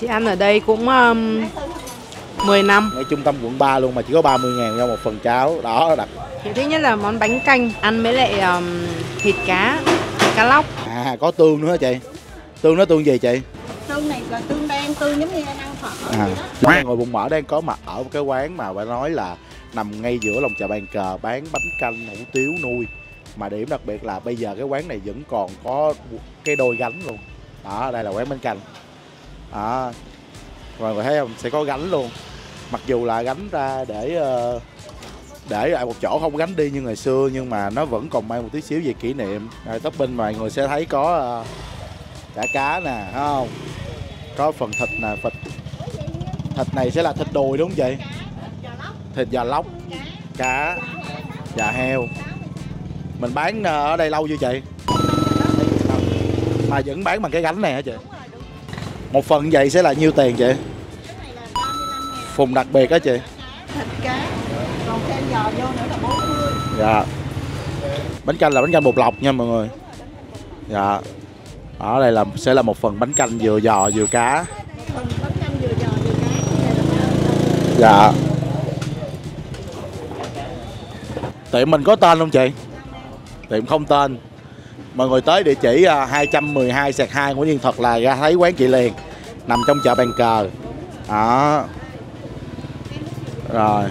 Chị ăn ở đây cũng 10 năm. Ngay trung tâm quận 3 luôn mà chỉ có 30.000 cho một phần cháo. Đó đặt. Chị thích nhất là món bánh canh ăn với lại thịt cá, cá lóc. À có tương nữa hả chị? Tương nó tương gì chị? Tương này là tương đen, tương giống như ăn phở. Ngồi bụng mỡ đang có mặt ở một cái quán mà phải nói là nằm ngay giữa lòng chợ Bàn Cờ, bán bánh canh hủ tiếu nuôi. Mà điểm đặc biệt là bây giờ cái quán này vẫn còn có cái đôi gánh luôn. Đó, đây là quán bánh canh. Đó. Rồi người thấy không? Sẽ có gánh luôn. Mặc dù là gánh ra để lại một chỗ không gánh đi như ngày xưa, nhưng mà nó vẫn còn mang một tí xíu về kỷ niệm. Rồi topping mọi người sẽ thấy có chả cá nè, thấy không? Có phần thịt nè, thịt này sẽ là thịt đùi đúng không chị? Thịt giò lóc, cá, giò heo. Mình bán ở đây lâu chưa chị? Mà vẫn bán bằng cái gánh này hả chị? Một phần vậy sẽ là nhiêu tiền chị? Phùng đặc biệt á chị? Thịt cá, còn thêm giò vô nữa là 40. Dạ. Bánh canh là bánh canh bột lọc nha mọi người. Dạ. Ở đây là sẽ là một phần bánh canh vừa giò vừa cá. Phần bánh canh vừa giò vừa cá. Dạ. Tiệm mình có tên không chị? Tiệm không tên. Mọi người tới địa chỉ 212/2 Nguyễn Nhân Thực là ra thấy quán chị liền. Nằm trong chợ Bàn Cờ. Đó. Rồi.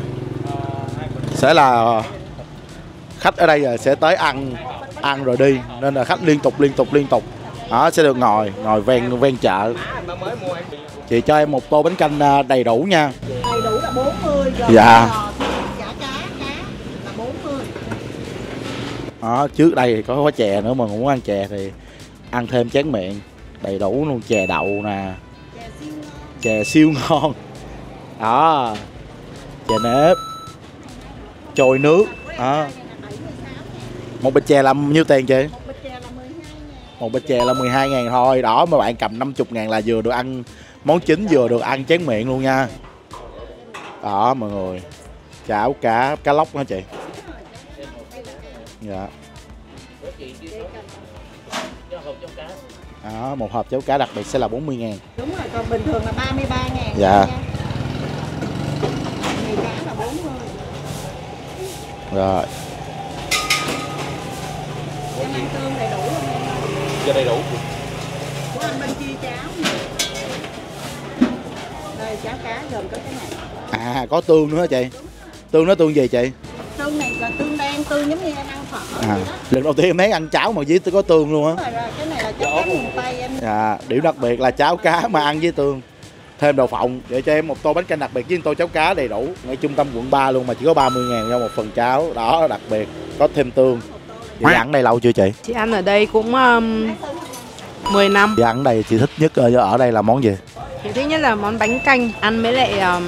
Sẽ là khách ở đây sẽ tới ăn rồi đi, nên là khách liên tục. Đó, sẽ được ngồi ven chợ. Chị cho em một tô bánh canh đầy đủ nha. Đầy đủ là 40 rồi. Dạ. Chả cá là 40. Đó, trước đây thì có chè nữa, mà muốn ăn chè thì ăn thêm chén miệng. Đầy đủ luôn, chè đậu nè. Chè siêu ngon. Đó. Chè nếp. Trôi nước. Đó. Một bịch chè là nhiêu tiền chị? Một bịch chè là 12.000 thôi. Đó, mà bạn cầm 50.000 là vừa được ăn món chính, vừa được ăn chén miệng luôn nha. Đó mọi người. Cháo cá lóc hả chị? Dạ. Đó, một hộp cháo cá đặc biệt sẽ là 40.000. Đúng rồi, còn bình thường là 33.000. Dạ. Ngày cá là 40. Rồi. Em ăn tương đầy đủ không em? Cho đầy đủ. Của anh bên kia cháo. Đây cháo cá gồm có cái này. À có tương nữa hả chị? Tương nó tương gì chị? Tương này là tương đen, tương giống như em ăn phở. Lần đầu tiên em thấy ăn cháo mà với có tương luôn á. Cái này là cháo cá miền Tây em. Dạ, điểm đặc biệt là cháo cá mà ăn với tương. Thêm đậu phộng để cho em một tô bánh canh đặc biệt với một tô cháo cá đầy đủ. Ngay trung tâm quận 3 luôn mà chỉ có 30.000 cho một phần cháo. Đó đặc biệt, có thêm tương. Chị ăn đây lâu chưa chị? Chị ăn ở đây cũng 10 năm. Chị ăn đây chị thích nhất ở đây là món gì? Chị thích nhất là món bánh canh ăn với lại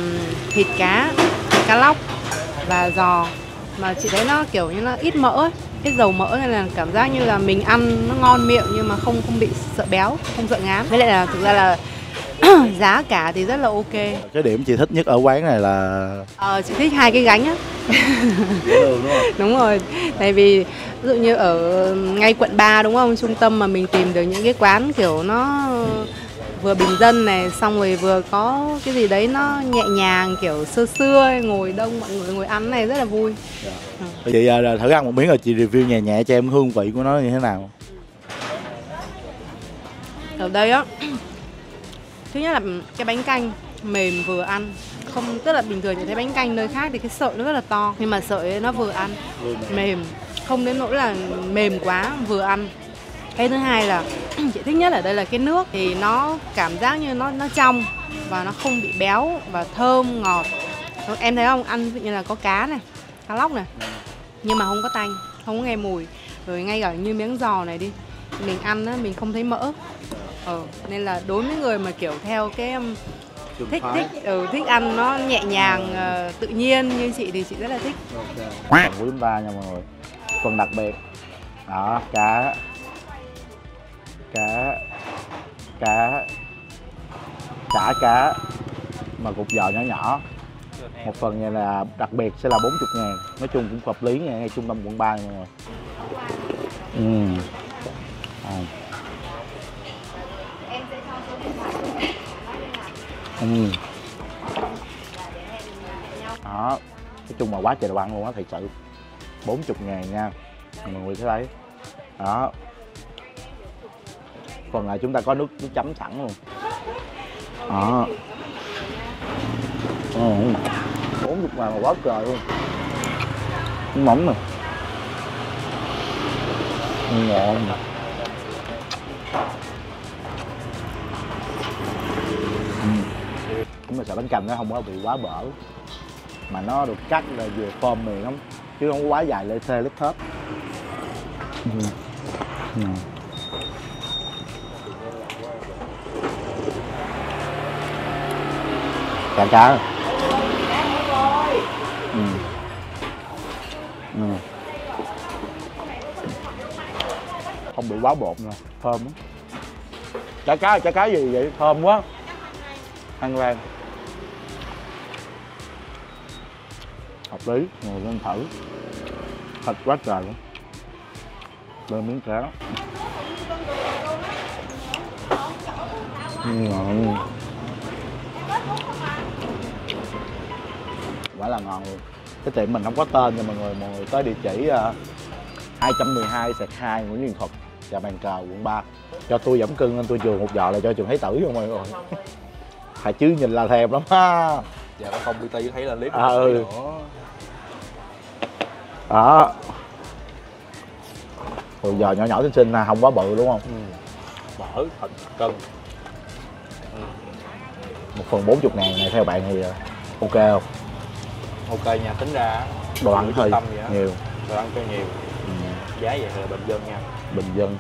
thịt cá, cá lóc và giò. Mà chị thấy nó kiểu như nó ít mỡ ấy, ít dầu mỡ, nên là cảm giác như là mình ăn nó ngon miệng nhưng mà không bị sợ béo, không sợ ngán. Với lại là thực ra là giá cả thì rất là ok. Cái điểm chị thích nhất ở quán này là chị thích hai cái gánh á. đúng không? Đúng rồi. Tại vì ví dụ như ở ngay quận 3 đúng không? Trung tâm mà mình tìm được những cái quán kiểu nó vừa bình dân này, xong rồi vừa có cái gì đấy nó nhẹ nhàng, kiểu xưa ngồi đông mọi người ngồi ăn này rất là vui. Chị thử ăn một miếng rồi chị review nhẹ nhẹ cho em hương vị của nó như thế nào. Ở đây á, thứ nhất là cái bánh canh mềm vừa ăn, không, tức là bình thường chị thấy bánh canh nơi khác thì cái sợi nó rất là to, nhưng mà sợi ấy nó vừa ăn, mềm, không đến nỗi là mềm quá, vừa ăn. Cái thứ hai là chị thích nhất ở đây là cái nước thì nó cảm giác như nó trong và nó không bị béo và thơm ngọt. Em thấy không, ăn ví dụ như là có cá này, cá lóc này, nhưng mà không có tanh, không có nghe mùi. Rồi ngay cả như miếng giò này đi, mình ăn á, mình không thấy mỡ. Nên là đối với người mà kiểu theo cái thích ăn nó nhẹ nhàng, tự nhiên như chị thì chị rất là thích. Phần của chúng ta nha mọi người, phần đặc biệt đó, cá mà cục giò nhỏ nhỏ. Một phần này là đặc biệt sẽ là 40.000. Nói chung cũng hợp lý nha, ngay trung tâm quận 3 nha mọi người. Đó, nói chung mà quá trời đồ ăn luôn á, thật sự. 40.000 nha, mọi người thấy đấy. Đó. Phần này chúng ta có nước chấm sẵn luôn. Đó. 40.000 mà quá trời luôn. Mỏng nè. Ngon. Chúng mà sợ bánh canh nó không có bị quá bở, mà nó được cắt là vừa phơm miệng lắm, chứ không có quá dài lê thê lết thớp. Cá không bị quá bột nè, thơm lắm. Chả cá gì vậy, thơm quá, ăn vang hợp lý. Ngồi lên thử thịt quá trời luôn, lên miếng cá ngon, quả là ngon luôn. Cái tiệm mình không có tên nha mọi người tới địa chỉ 212/2 Nguyễn Liên Thuật, chợ Bàn Cờ, quận 3. Cho tôi giảm cân nên tôi chừa một giò là cho trường thấy tử không mọi người. Thà chứ nhìn là thèm lắm ha. Dạ nó không PT thấy là clip đó. Rồi giò nhỏ xinh xinh không quá bự đúng không? Mỡ thịt cân. 1/40.000 này theo bạn thì ok không? Ok nha, tính ra đồ ăn hơi nhiều, đồ ăn cho nhiều. Giá vậy là bình dân nha, bình dân.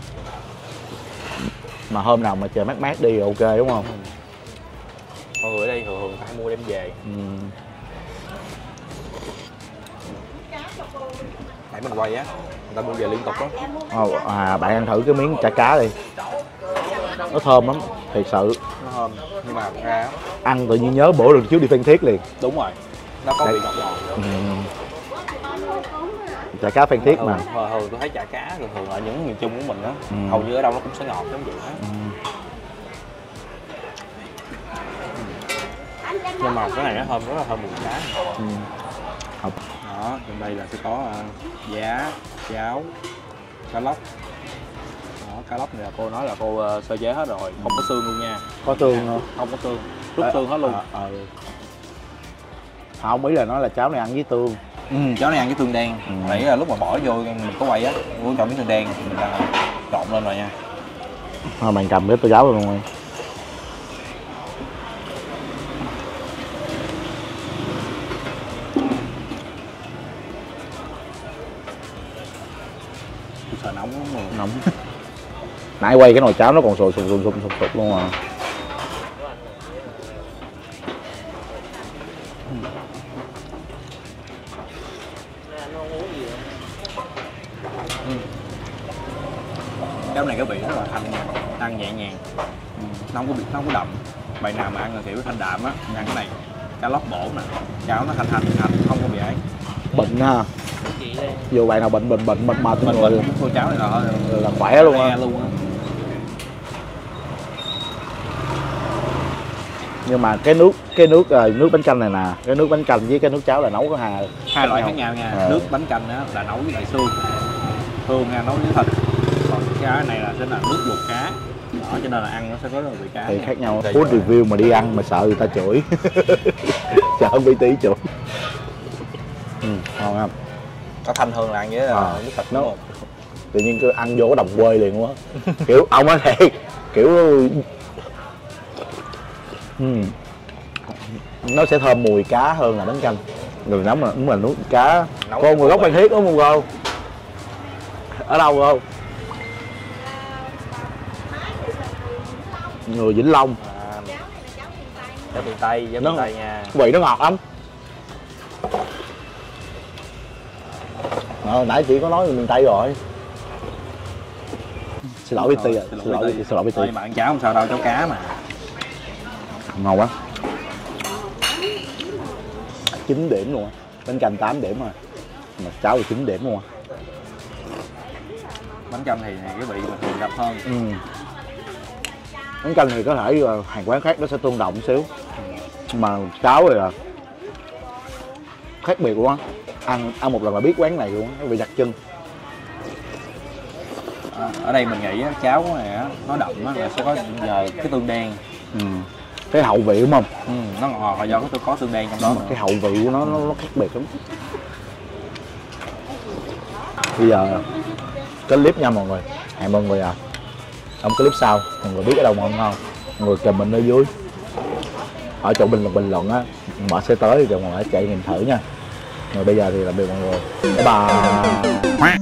Mà hôm nào mà trời mát mát đi ok đúng không? Mọi người ở đây thường phải mua đem về. Nãy mình quay á, người ta mua về liên tục đó. Bạn ăn thử cái miếng chả cá đi, nó thơm lắm, thiệt sự. Nó thơm, nhưng mà ra ăn tự nhiên nhớ bữa lần trước đi Phan Thiết liền. Đúng rồi, nó có vị ngọt ngọt. Chả cá Phan Thiết mà. Thường tôi thấy chả cá thường ở những miền Trung của mình á, hầu như ở đâu nó cũng sẽ ngọt giống vậy hết. Nhưng mà cái này nó thơm, rất là thơm mùi cá. Đó, trên đây là sẽ có giá, cháo, cá lóc. Đó, cá lóc này là cô nói là cô sơ chế hết rồi, không có xương luôn nha. Có xương không? Không có xương, rút xương hết luôn. Không, ý là nói là cháo này ăn với tương. Cháo này ăn với tương đen. Nãy là lúc mà bỏ vô mình có quay á, muốn chọn miếng tương đen mình đã trộn lên rồi nha. Bạn cầm cái tô cháo luôn rồi. Sợ nóng lắm rồi. Nóng. Nãy quay cái nồi cháo nó còn sụp luôn à. Cháo này cái vị rất là thanh nha, ăn nhẹ nhàng, nó không có đậm. Bạn nào mà ăn là kiểu thanh đạm á, ăn cái này cá lóc bổ nè, cháo nó thanh không có bị ấy. Bệnh ha. Dù bạn nào bệnh mệt mình tô cháo này là khỏe luôn á. Nhưng mà cái nước bánh canh này nè, cái nước bánh canh với cái nước cháo là nấu có hai loại khác nhau nha. Nước bánh canh á là nấu với lại xương nha, nấu với thịt. Còn cái này là sẽ là nước luộc cá. Đó, cho nên là ăn nó sẽ có rất là vị cá. Thì khác nhau. Food review mà đi ăn mà sợ người ta chửi. Sợ BT chửi. Ngon không? Có thanh hơn là ăn với nước thịt đúng không? Tự nhiên cứ ăn vô cái đồng quê liền quá. Kiểu ông á thiệt, kiểu nó sẽ thơm mùi cá hơn là bánh canh. Rồi nấu mà nuốt cá có người gốc Phan Thiết đúng không cô? Ở đâu không? Người Vĩnh Long. Ở miền Tây, với miền Tây nha. Vị nó ngọt lắm. Nãy chị có nói miền Tây rồi. Xin lỗi BT rồi, xin lỗi BT. Mà ăn cháo không sao đâu, cháo cá mà. Ngon quá. 9 điểm luôn á. Bánh canh 8 điểm rồi. Mà cháo thì 9 điểm luôn á. Bánh canh thì cái vị mình thường gặp hơn. Bánh canh thì có thể hàng quán khác nó sẽ tương đồng một xíu, mà cháo thì là khác biệt luôn á. Ăn một lần là biết quán này luôn á, cái vị đặc trưng. Ở đây mình nghĩ cháo này á, nó đậm á là sẽ có nhờ cái tương đen. Cái hậu vị đúng không? Nó ngọt là do có tương đen trong đó. Cái hậu vị của nó khác biệt lắm. Bây giờ cái clip nha mọi người, hẹn mọi người trong clip sau mọi người biết ở đâu ngon ngon, mọi người comment ở dưới, ở chỗ bình luận á, mở sẽ tới thì mọi người chạy nhìn thử nha. Rồi bây giờ thì làm việc mọi người, bye bye.